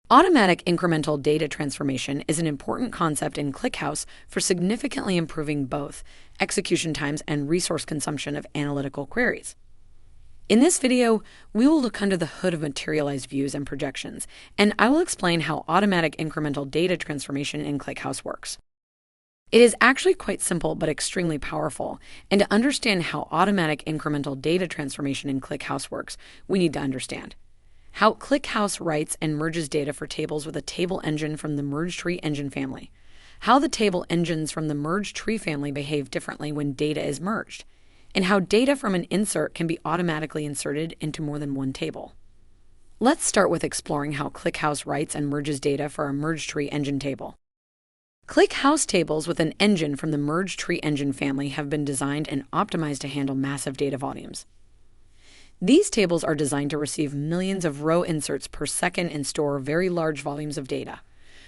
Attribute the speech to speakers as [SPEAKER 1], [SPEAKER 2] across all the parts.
[SPEAKER 1] Automatic incremental data transformation is an important concept in ClickHouse for significantly improving both execution times and resource consumption of analytical queries. In this video, we will look under the hood of materialized views and projections, and I will explain how automatic incremental data transformation in ClickHouse works. It is actually quite simple but extremely powerful, and to understand how automatic incremental data transformation in ClickHouse works, we need to understand how ClickHouse writes and merges data for tables with a table engine from the merge tree engine family, how the table engines from the merge tree family behave differently when data is merged, and how data from an insert can be automatically inserted into more than one table. Let's start with exploring how ClickHouse writes and merges data for a merge tree engine table. ClickHouse tables with an engine from the merge tree engine family have been designed and optimized to handle massive data volumes. These tables are designed to receive millions of row inserts per second and store very large volumes of data.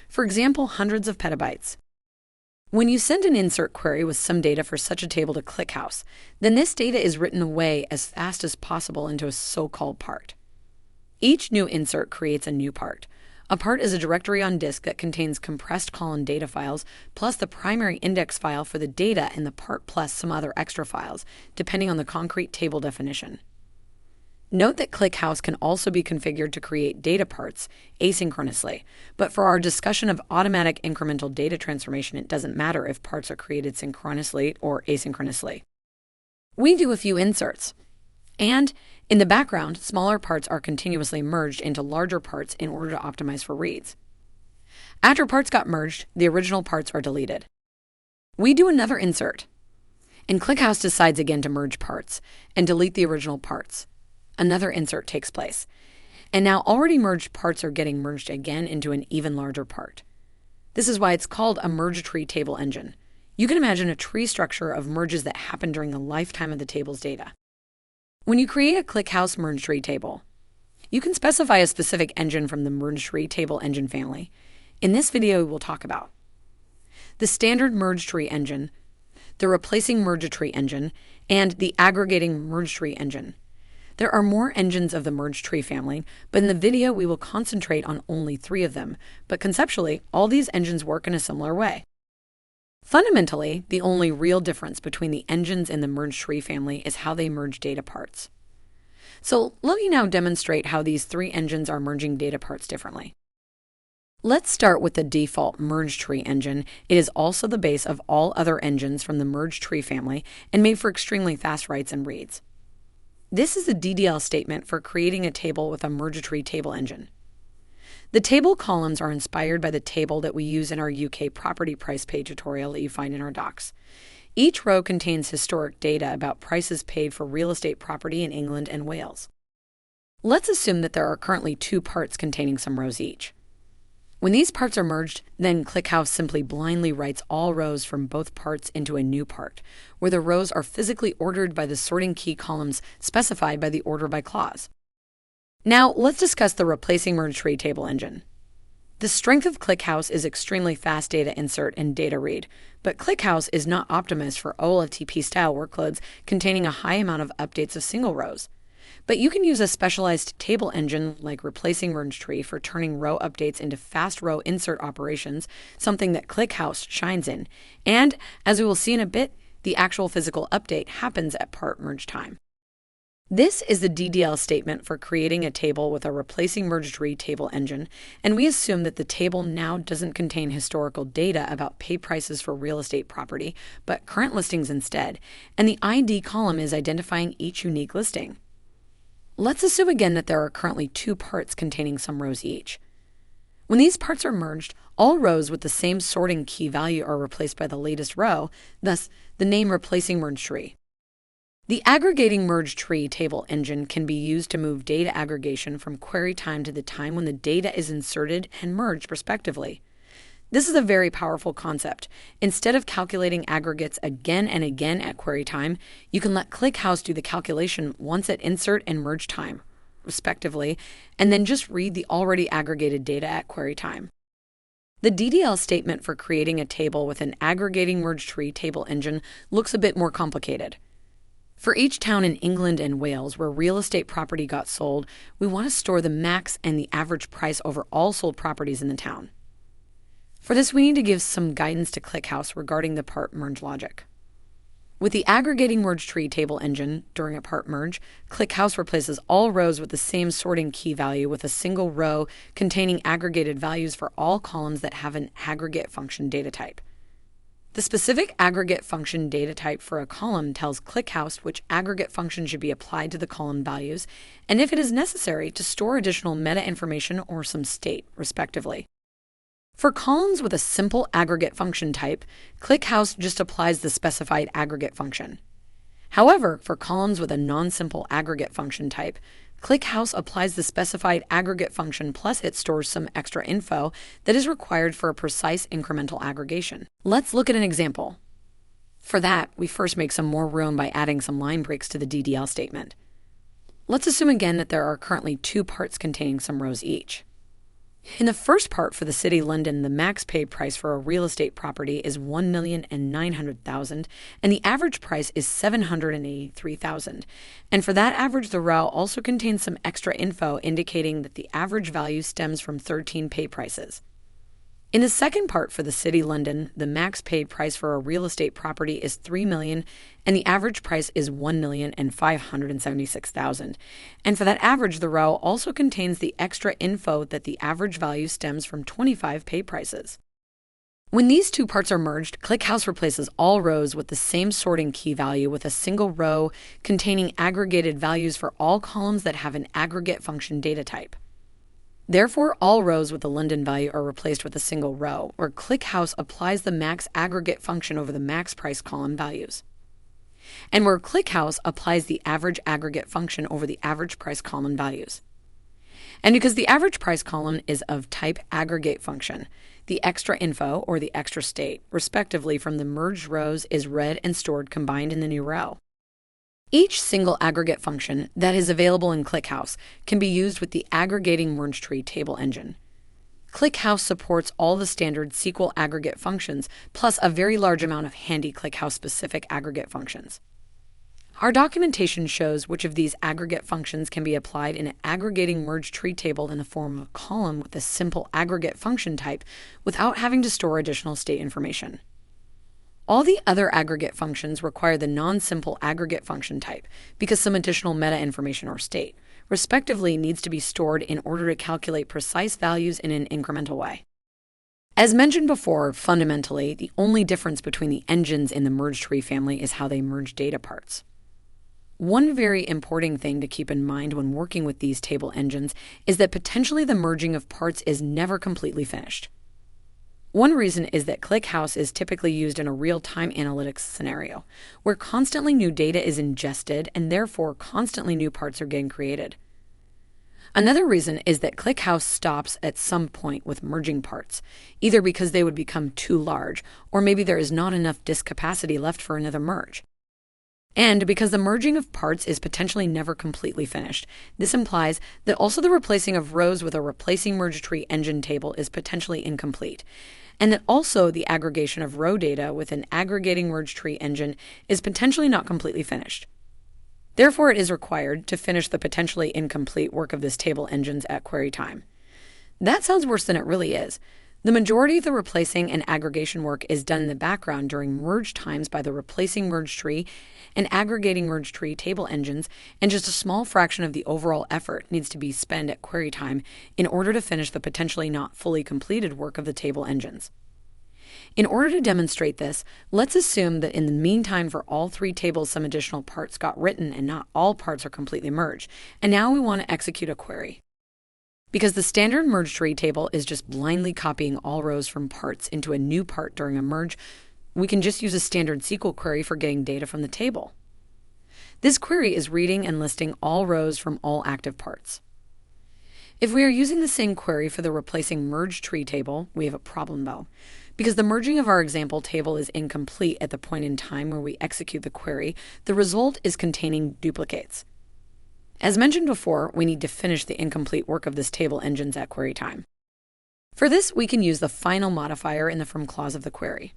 [SPEAKER 1] For example, hundreds of petabytes. When you send an insert query with some data for such a table to ClickHouse, then this data is written away as fast as possible into a so-called part. Each new insert creates a new part. A part is a directory on disk that contains compressed column data files, plus the primary index file for the data and the part plus some other extra files, depending on the concrete table definition. Note that ClickHouse can also be configured to create data parts asynchronously, but for our discussion of automatic incremental data transformation, it doesn't matter if parts are created synchronously or asynchronously. We do a few inserts, and in the background, smaller parts are continuously merged into larger parts in order to optimize for reads. After parts got merged, the original parts are deleted. We do another insert, and ClickHouse decides again to merge parts and delete the original parts. Another insert takes place, and now already merged parts are getting merged again into an even larger part. This is why it's called a merge tree table engine. You can imagine a tree structure of merges that happen during the lifetime of the table's data. When you create a ClickHouse merge tree table, you can specify a specific engine from the merge tree table engine family. In this video, we'll talk about the standard merge tree engine, the replacing merge tree engine, and the aggregating merge tree engine. There are more engines of the merge tree family, but in the video we will concentrate on only 3 of them, but conceptually, all these engines work in a similar way. Fundamentally, the only real difference between the engines in the merge tree family is how they merge data parts. So let me now demonstrate how these 3 engines are merging data parts differently. Let's start with the default merge tree engine. It is also the base of all other engines from the merge tree family and made for extremely fast writes and reads. This is the DDL statement for creating a table with a merge tree table engine. The table columns are inspired by the table that we use in our UK property price paid tutorial that you find in our docs. Each row contains historic data about prices paid for real estate property in England and Wales. Let's assume that there are currently 2 parts containing some rows each. When these parts are merged, then ClickHouse simply blindly writes all rows from both parts into a new part, where the rows are physically ordered by the sorting key columns specified by the order by clause. Now, let's discuss the replacing merge tree table engine. The strength of ClickHouse is extremely fast data insert and data read, but ClickHouse is not optimized for OLTP-style workloads containing a high amount of updates of single rows. But you can use a specialized table engine like replacing merge tree for turning row updates into fast row insert operations, something that ClickHouse shines in. And, as we will see in a bit, the actual physical update happens at part merge time. This is the DDL statement for creating a table with a replacing merge tree table engine, and we assume that the table now doesn't contain historical data about pay prices for real estate property, but current listings instead, and the ID column is identifying each unique listing. Let's assume again that there are currently 2 parts containing some rows each. When these parts are merged, all rows with the same sorting key value are replaced by the latest row, thus the name replacing merge tree. The aggregating merge tree table engine can be used to move data aggregation from query time to the time when the data is inserted and merged respectively. This is a very powerful concept. Instead of calculating aggregates again and again at query time, you can let ClickHouse do the calculation once at insert and merge time, respectively, and then just read the already aggregated data at query time. The DDL statement for creating a table with an aggregating merge tree table engine looks a bit more complicated. For each town in England and Wales where real estate property got sold, we want to store the max and the average price over all sold properties in the town. For this, we need to give some guidance to ClickHouse regarding the part merge logic. With the aggregating merge tree table engine during a part merge, ClickHouse replaces all rows with the same sorting key value with a single row containing aggregated values for all columns that have an aggregate function data type. The specific aggregate function data type for a column tells ClickHouse which aggregate function should be applied to the column values, and if it is necessary, to store additional meta information or some state, respectively. For columns with a simple aggregate function type, ClickHouse just applies the specified aggregate function. However, for columns with a non-simple aggregate function type, ClickHouse applies the specified aggregate function plus it stores some extra info that is required for a precise incremental aggregation. Let's look at an example. For that, we first make some more room by adding some line breaks to the DDL statement. Let's assume again that there are currently two parts containing some rows each. In the first part for the City London, the max paid price for a real estate property is $1,900,000, and the average price is $783,000. And for that average, the row also contains some extra info indicating that the average value stems from 13 pay prices. In the second part for the City London, the max paid price for a real estate property is $3 million, and the average price is $1,576,000. And for that average, the row also contains the extra info that the average value stems from 25 pay prices. When these two parts are merged, ClickHouse replaces all rows with the same sorting key value with a single row containing aggregated values for all columns that have an aggregate function data type. Therefore, all rows with the London value are replaced with a single row, where ClickHouse applies the max aggregate function over the max price column values, and where ClickHouse applies the average aggregate function over the average price column values. And because the average price column is of type aggregate function, the extra info, or the extra state, respectively from the merged rows is read and stored combined in the new row. Each single aggregate function that is available in ClickHouse can be used with the aggregating merge tree table engine. ClickHouse supports all the standard SQL aggregate functions, plus a very large amount of handy ClickHouse-specific aggregate functions. Our documentation shows which of these aggregate functions can be applied in an aggregating merge tree table in the form of a column with a simple aggregate function type without having to store additional state information. All the other aggregate functions require the non-simple aggregate function type because some additional meta information or state, respectively, needs to be stored in order to calculate precise values in an incremental way. As mentioned before, fundamentally, the only difference between the engines in the merge tree family is how they merge data parts. One very important thing to keep in mind when working with these table engines is that potentially the merging of parts is never completely finished. One reason is that ClickHouse is typically used in a real-time analytics scenario, where constantly new data is ingested and therefore constantly new parts are getting created. Another reason is that ClickHouse stops at some point with merging parts, either because they would become too large, or maybe there is not enough disk capacity left for another merge. And because the merging of parts is potentially never completely finished, this implies that also the replacing of rows with a replacing merge tree engine table is potentially incomplete, and that also the aggregation of row data with an aggregating merge tree engine is potentially not completely finished. Therefore, it is required to finish the potentially incomplete work of this table engines at query time. That sounds worse than it really is. The majority of the replacing and aggregation work is done in the background during merge times by the replacing merge tree and aggregating merge tree table engines, and just a small fraction of the overall effort needs to be spent at query time in order to finish the potentially not fully completed work of the table engines. In order to demonstrate this, let's assume that in the meantime for all three tables some additional parts got written and not all parts are completely merged, and now we want to execute a query. Because the standard merge tree table is just blindly copying all rows from parts into a new part during a merge, we can just use a standard SQL query for getting data from the table. This query is reading and listing all rows from all active parts. If we are using the same query for the replacing merge tree table, we have a problem though, because the merging of our example table is incomplete at the point in time where we execute the query. The result is containing duplicates. As mentioned before, we need to finish the incomplete work of this table engines at query time. For this, we can use the final modifier in the from clause of the query.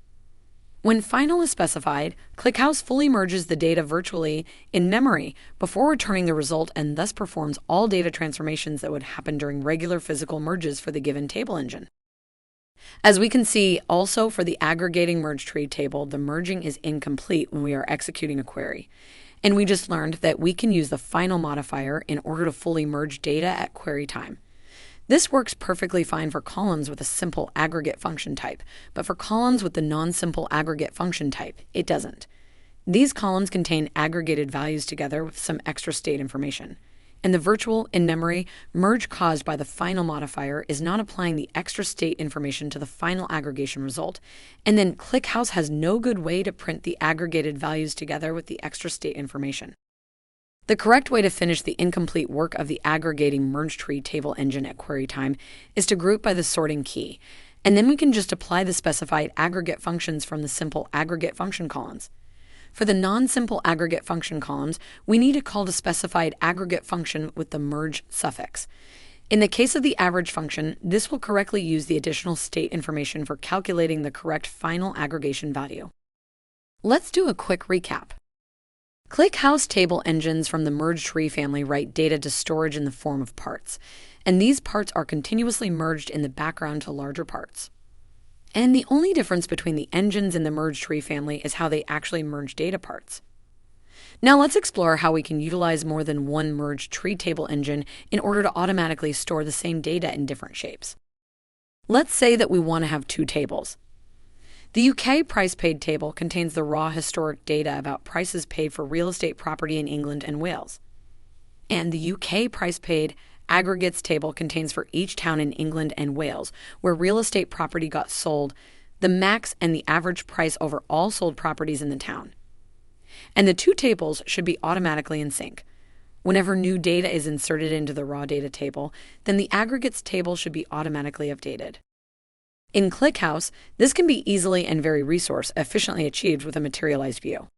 [SPEAKER 1] When final is specified, ClickHouse fully merges the data virtually in memory before returning the result and thus performs all data transformations that would happen during regular physical merges for the given table engine. As we can see, also for the aggregating merge tree table, the merging is incomplete when we are executing a query. And we just learned that we can use the final modifier in order to fully merge data at query time. This works perfectly fine for columns with a simple aggregate function type, but for columns with the non-simple aggregate function type, it doesn't. These columns contain aggregated values together with some extra state information. And the virtual in-memory merge caused by the final modifier is not applying the extra state information to the final aggregation result, and then ClickHouse has no good way to print the aggregated values together with the extra state information. The correct way to finish the incomplete work of the aggregating merge tree table engine at query time is to group by the sorting key, and then we can just apply the specified aggregate functions from the simple aggregate function columns. For the non-simple aggregate function columns, we need to call the specified aggregate function with the merge suffix. In the case of the average function, this will correctly use the additional state information for calculating the correct final aggregation value. Let's do a quick recap. ClickHouse table engines from the merge tree family write data to storage in the form of parts, and these parts are continuously merged in the background to larger parts. And the only difference between the engines in the merge tree family is how they actually merge data parts. Now let's explore how we can utilize more than one merge tree table engine in order to automatically store the same data in different shapes. Let's say that we want to have two tables. The UK price paid table contains the raw historic data about prices paid for real estate property in England and Wales. And the UK price paid aggregates table contains for each town in England and Wales where real estate property got sold, the max and the average price over all sold properties in the town. And the two tables should be automatically in sync. Whenever new data is inserted into the raw data table, then the aggregates table should be automatically updated. In ClickHouse, this can be easily and very resource efficiently achieved with a materialized view.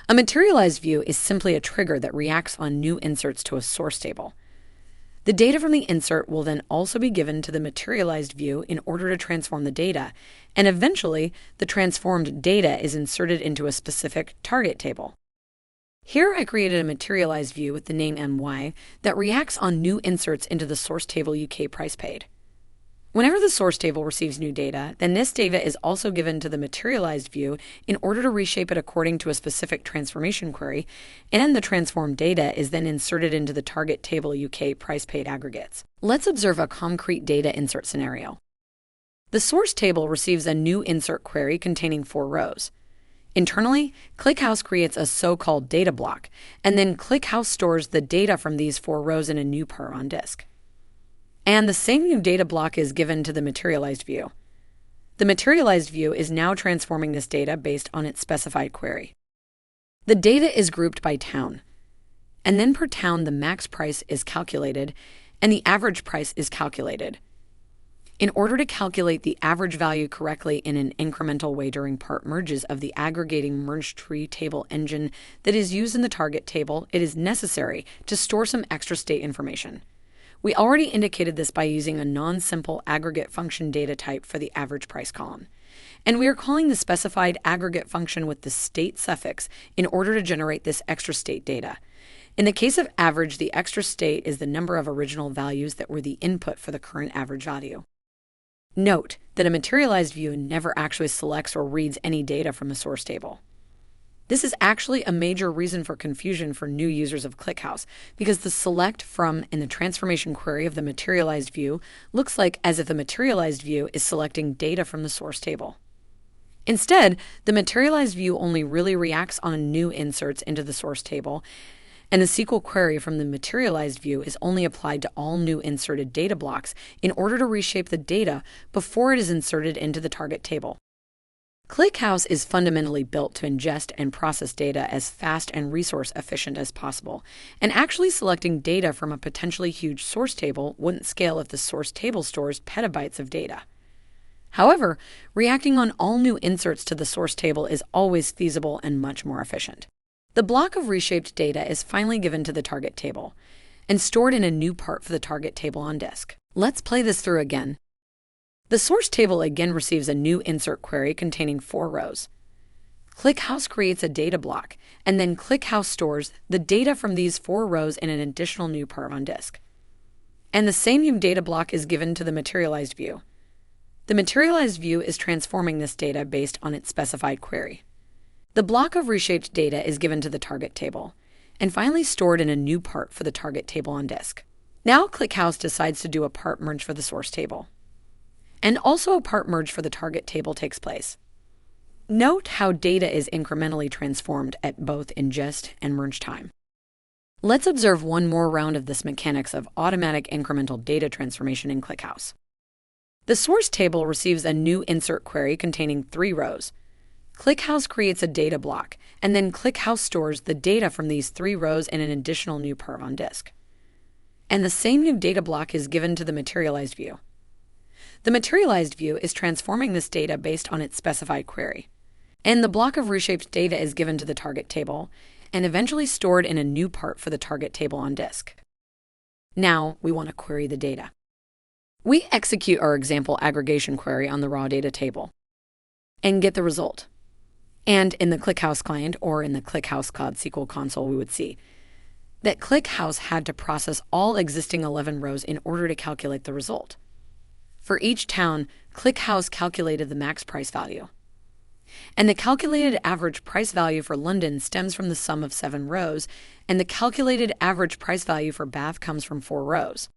[SPEAKER 1] A materialized view is simply a trigger that reacts on new inserts to a source table. The data from the insert will then also be given to the materialized view in order to transform the data, and eventually, the transformed data is inserted into a specific target table. Here I created a materialized view with the name MY that reacts on new inserts into the source table UK price paid. Whenever the source table receives new data, then this data is also given to the materialized view in order to reshape it according to a specific transformation query, and the transformed data is then inserted into the target table UK price paid aggregates. Let's observe a concrete data insert scenario. The source table receives a new insert query containing 4 rows. Internally, ClickHouse creates a so-called data block, and then ClickHouse stores the data from these 4 rows in a new par on disk. And the same new data block is given to the materialized view. The materialized view is now transforming this data based on its specified query. The data is grouped by town, and then per town the max price is calculated and the average price is calculated. In order to calculate the average value correctly in an incremental way during part merges of the aggregating merge tree table engine that is used in the target table, it is necessary to store some extra state information. We already indicated this by using a non-simple aggregate function data type for the average price column. And we are calling the specified aggregate function with the state suffix in order to generate this extra state data. In the case of average, the extra state is the number of original values that were the input for the current average value. Note that a materialized view never actually selects or reads any data from the source table. This is actually a major reason for confusion for new users of ClickHouse, because the select from in the transformation query of the materialized view looks like as if the materialized view is selecting data from the source table. Instead, the materialized view only really reacts on new inserts into the source table, and the SQL query from the materialized view is only applied to all new inserted data blocks in order to reshape the data before it is inserted into the target table. ClickHouse is fundamentally built to ingest and process data as fast and resource efficient as possible, and actually selecting data from a potentially huge source table wouldn't scale if the source table stores petabytes of data. However, reacting on all new inserts to the source table is always feasible and much more efficient. The block of reshaped data is finally given to the target table and stored in a new part for the target table on disk. Let's play this through again. The source table again receives a new insert query containing 4 rows. ClickHouse creates a data block, and then ClickHouse stores the data from these 4 rows in an additional new part on disk. And the same new data block is given to the Materialized view. The Materialized view is transforming this data based on its specified query. The block of reshaped data is given to the target table, and finally stored in a new part for the target table on disk. Now ClickHouse decides to do a part merge for the source table. And also a part merge for the target table takes place. Note how data is incrementally transformed at both ingest and merge time. Let's observe one more round of this mechanics of automatic incremental data transformation in ClickHouse. The source table receives a new insert query containing 3 rows. ClickHouse creates a data block, and then ClickHouse stores the data from these 3 rows in an additional new part on disk. And the same new data block is given to the Materialized view. The Materialized view is transforming this data based on its specified query. And the block of reshaped data is given to the target table, and eventually stored in a new part for the target table on disk. Now we want to query the data. We execute our example aggregation query on the raw data table and get the result. And in the ClickHouse client or in the ClickHouse Cloud SQL console, we would see that ClickHouse had to process all existing 11 rows in order to calculate the result. For each town, ClickHouse calculated the max price value. And the calculated average price value for London stems from the sum of 7 rows, and the calculated average price value for Bath comes from 4 rows.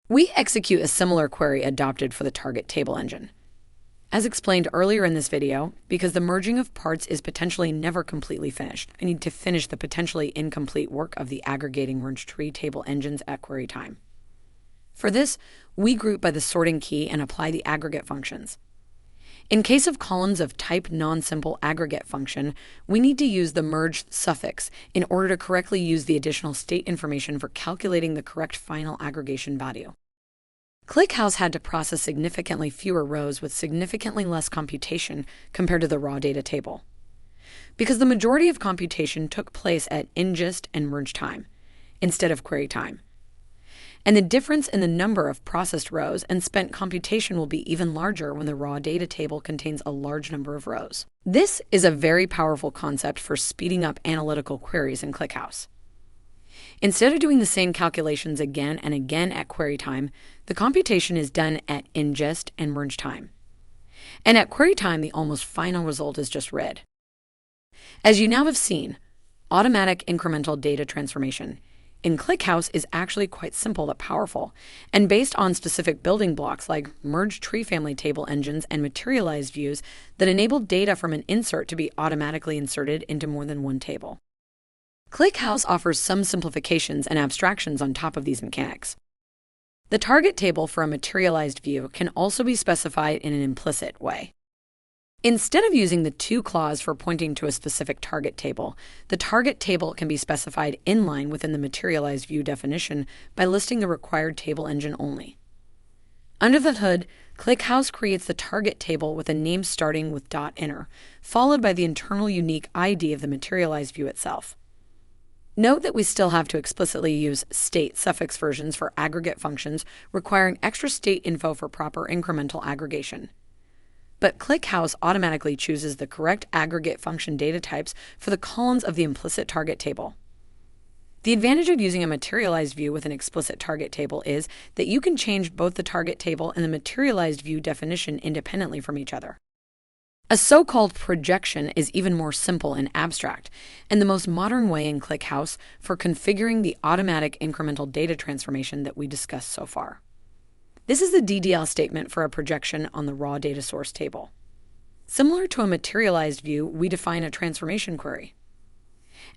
[SPEAKER 1] We execute a similar query adopted for the target table engine. As explained earlier in this video, because the merging of parts is potentially never completely finished, I need to finish the potentially incomplete work of the aggregating merge tree table engines at query time. For this, we group by the sorting key and apply the aggregate functions. In case of columns of type non-simple aggregate function, we need to use the merge suffix in order to correctly use the additional state information for calculating the correct final aggregation value. ClickHouse had to process significantly fewer rows with significantly less computation compared to the raw data table, because the majority of computation took place at ingest and merge time instead of query time. And the difference in the number of processed rows and spent computation will be even larger when the raw data table contains a large number of rows. This is a very powerful concept for speeding up analytical queries in ClickHouse. Instead of doing the same calculations again and again at query time, the computation is done at ingest and merge time. And at query time, the almost final result is just read. As you now have seen, automatic incremental data transformation in ClickHouse is actually quite simple but powerful, and based on specific building blocks like merge tree family table engines and materialized views that enable data from an insert to be automatically inserted into more than one table. ClickHouse offers some simplifications and abstractions on top of these mechanics. The target table for a materialized view can also be specified in an implicit way. Instead of using the to clause for pointing to a specific target table, the target table can be specified inline within the materialized view definition by listing the required table engine only. Under the hood, ClickHouse creates the target table with a name starting with .inner, followed by the internal unique ID of the materialized view itself. Note that we still have to explicitly use state suffix versions for aggregate functions requiring extra state info for proper incremental aggregation. But ClickHouse automatically chooses the correct aggregate function data types for the columns of the implicit target table. The advantage of using a materialized view with an explicit target table is that you can change both the target table and the materialized view definition independently from each other. A so-called projection is even more simple and abstract, and the most modern way in ClickHouse for configuring the automatic incremental data transformation that we discussed so far. This is the DDL statement for a projection on the raw data source table. Similar to a materialized view, we define a transformation query.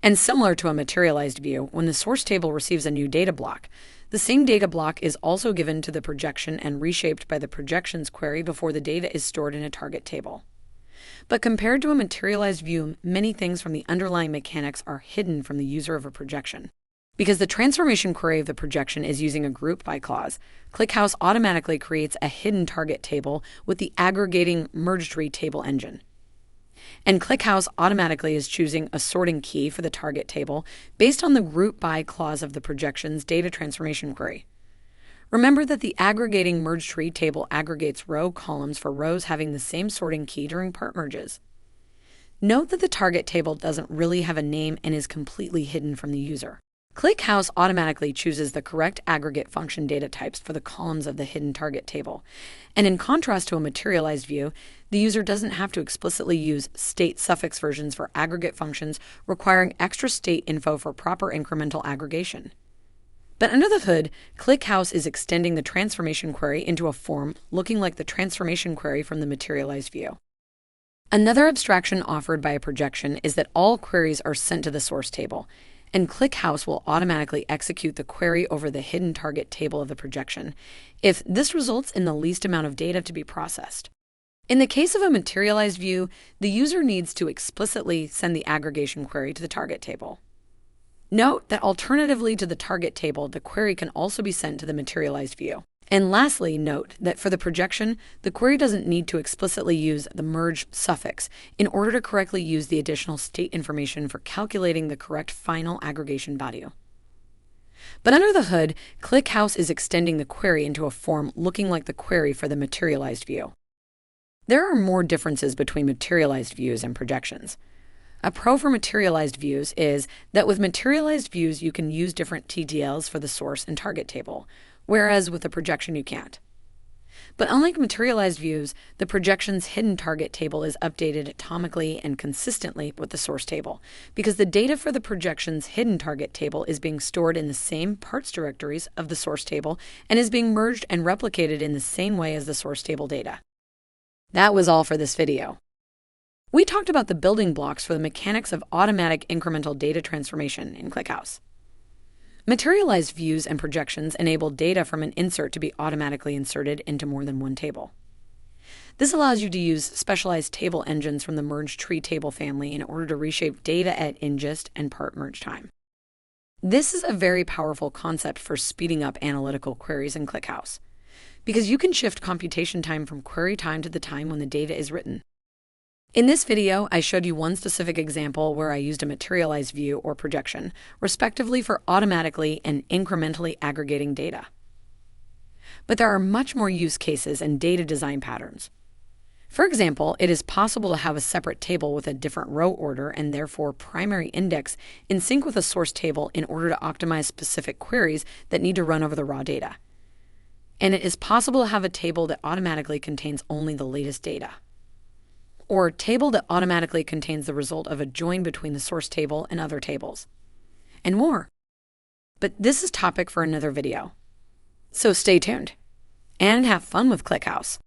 [SPEAKER 1] And similar to a materialized view, when the source table receives a new data block, the same data block is also given to the projection and reshaped by the projections query before the data is stored in a target table. But compared to a materialized view, many things from the underlying mechanics are hidden from the user of a projection. Because the transformation query of the projection is using a group by clause, ClickHouse automatically creates a hidden target table with the aggregating merge tree table engine. And ClickHouse automatically is choosing a sorting key for the target table based on the group by clause of the projection's data transformation query. Remember that the aggregating merge tree table aggregates row columns for rows having the same sorting key during part merges. Note that the target table doesn't really have a name and is completely hidden from the user. ClickHouse automatically chooses the correct aggregate function data types for the columns of the hidden target table. And in contrast to a materialized view, the user doesn't have to explicitly use state suffix versions for aggregate functions requiring extra state info for proper incremental aggregation. But under the hood, ClickHouse is extending the transformation query into a form looking like the transformation query from the materialized view. Another abstraction offered by a projection is that all queries are sent to the source table, and ClickHouse will automatically execute the query over the hidden target table of the projection if this results in the least amount of data to be processed. In the case of a materialized view, the user needs to explicitly send the aggregation query to the target table. Note that alternatively to the target table, the query can also be sent to the materialized view. And lastly, note that for the projection, the query doesn't need to explicitly use the merge suffix in order to correctly use the additional state information for calculating the correct final aggregation value. But under the hood, ClickHouse is extending the query into a form looking like the query for the materialized view. There are more differences between materialized views and projections. A pro for materialized views is that with materialized views, you can use different TTLs for the source and target table, whereas with a projection you can't. But unlike materialized views, the projection's hidden target table is updated atomically and consistently with the source table, because the data for the projection's hidden target table is being stored in the same parts directories of the source table and is being merged and replicated in the same way as the source table data. That was all for this video. We talked about the building blocks for the mechanics of automatic incremental data transformation in ClickHouse. Materialized views and projections enable data from an insert to be automatically inserted into more than one table. This allows you to use specialized table engines from the merge tree table family in order to reshape data at ingest and part merge time. This is a very powerful concept for speeding up analytical queries in ClickHouse, because you can shift computation time from query time to the time when the data is written. In this video, I showed you one specific example where I used a materialized view or projection, respectively, for automatically and incrementally aggregating data. But there are much more use cases and data design patterns. For example, it is possible to have a separate table with a different row order and therefore primary index in sync with a source table in order to optimize specific queries that need to run over the raw data. And it is possible to have a table that automatically contains only the latest data, or a table that automatically contains the result of a join between the source table and other tables, and more. But this is topic for another video. So stay tuned and have fun with ClickHouse.